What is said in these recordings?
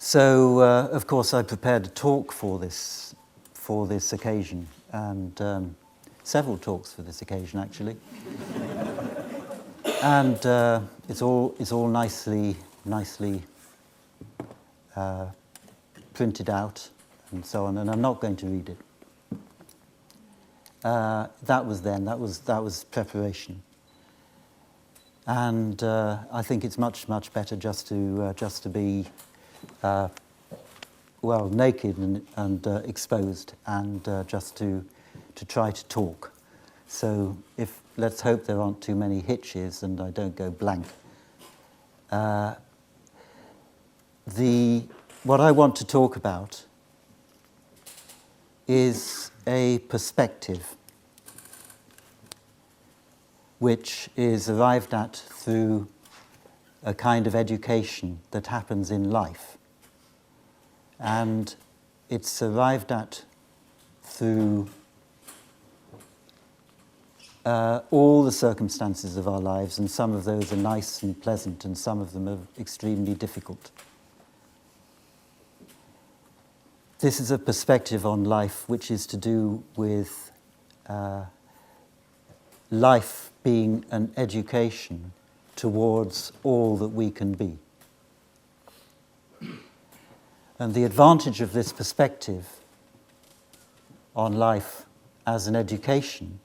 So, of course, I prepared a talk for this occasion, and several talks for this occasion, actually. And it's all nicely printed out and so on. And I'm not going to read it. That was preparation. And I think it's much better just to be naked and exposed, and just to try to talk. So let's hope there aren't too many hitches and I don't go blank. What I want to talk about is a perspective which is arrived at through a kind of education that happens in life. And it's arrived at through all the circumstances of our lives, and some of those are nice and pleasant, and some of them are extremely difficult. This is a perspective on life which is to do with life being an education towards all that we can be. And the advantage of this perspective on life as an education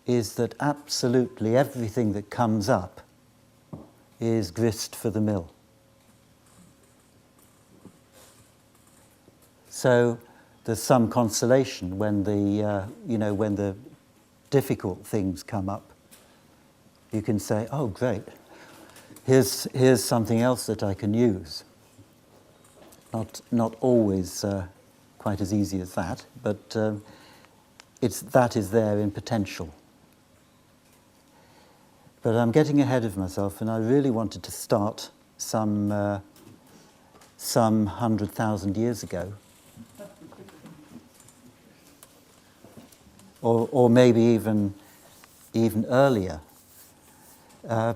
is that absolutely everything that comes up is grist for the mill. So there's some consolation when when the difficult things come up. You can say, "Oh, great! Here's something else that I can use." Not always quite as easy as that, but that is there in potential. But I'm getting ahead of myself, and I really wanted to start some 100,000 years ago, or maybe even earlier,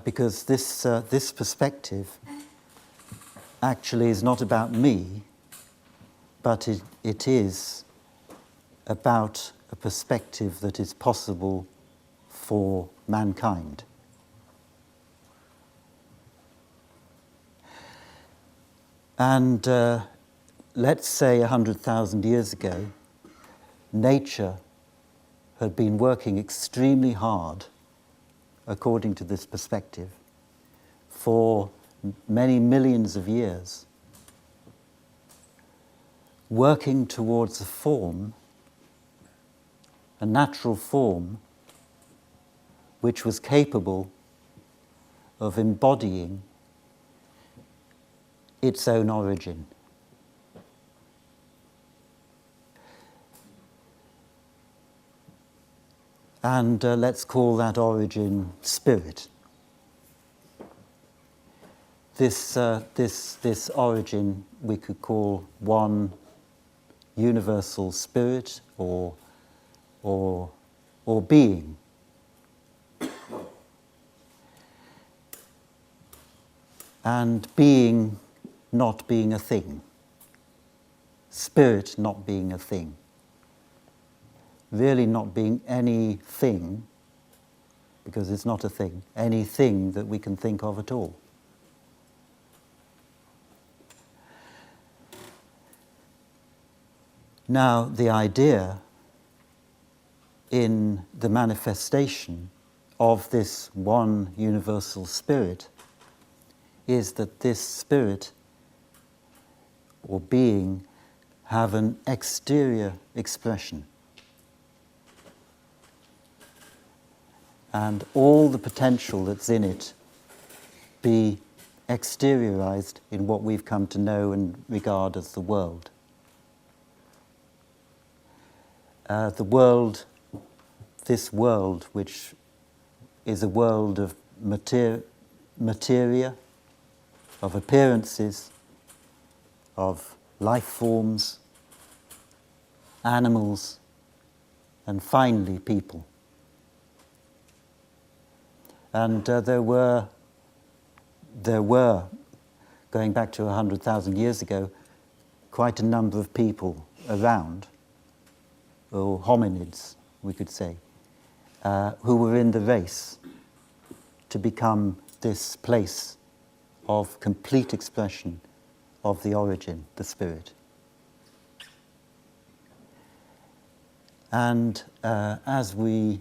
because this perspective actually is not about me, but it is about a perspective that is possible for mankind. And let's say 100,000 years ago, nature had been working extremely hard, according to this perspective, for many millions of years, working towards a natural form, which was capable of embodying its own origin. And let's call that origin spirit. This origin we could call one universal spirit or being. And being not being a thing. Spirit not being a thing. Really not being anything, because it's not a thing, anything that we can think of at all. Now, the idea in the manifestation of this one universal spirit is that this spirit or being have an exterior expression. And all the potential that's in it be exteriorized in what we've come to know and regard as the world. This world, which is a world of materia, of appearances, of life forms, animals, and finally people. And there were going back to 100,000 years ago, quite a number of people around, or hominids, we could say, who were in the race to become this place of complete expression of the origin, the spirit. And as we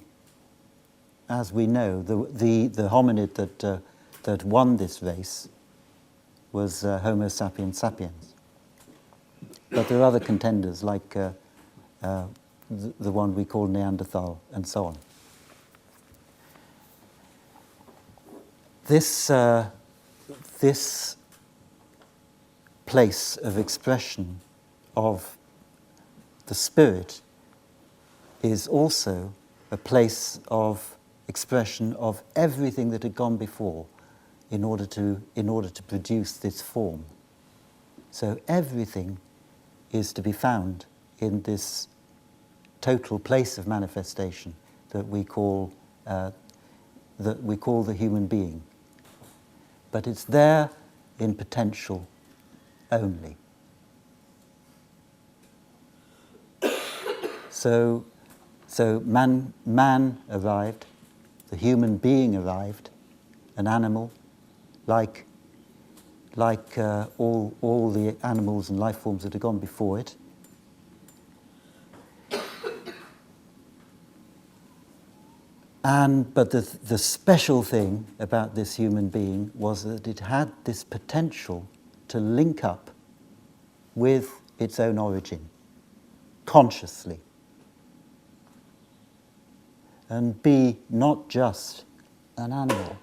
know, the hominid that won this race was Homo sapiens sapiens. But there are other contenders like the one we call Neanderthal and so on. This place of expression of the spirit is also a place of expression of everything that had gone before in order to produce this form. So everything is to be found in this total place of manifestation that we call the human being. But it's there in potential only. So man arrived, the human being arrived, an animal, like all the animals and life forms that have gone before it. But the special thing about this human being was that it had this potential to link up with its own origin, consciously, and be not just an animal,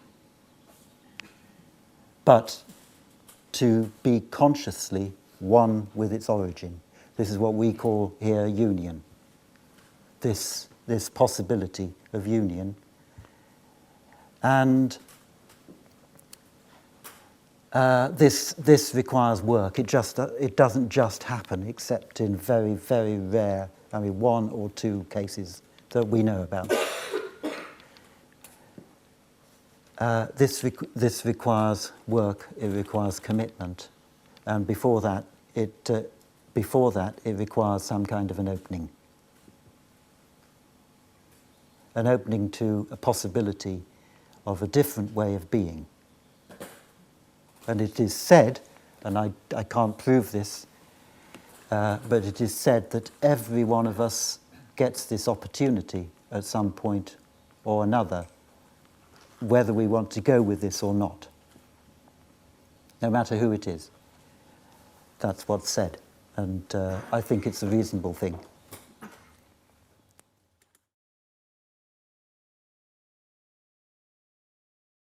but to be consciously one with its origin. This is what we call here union, this possibility of union. And this requires work. It doesn't just happen, except in very, very rare, one or two cases that we know about. This requires work. It requires commitment, and before that, it requires some kind of an opening to a possibility of a different way of being. And it is said, and I can't prove this, but it is said that every one of us gets this opportunity at some point or another, whether we want to go with this or not, no matter who it is. That's what's said, and I think it's a reasonable thing.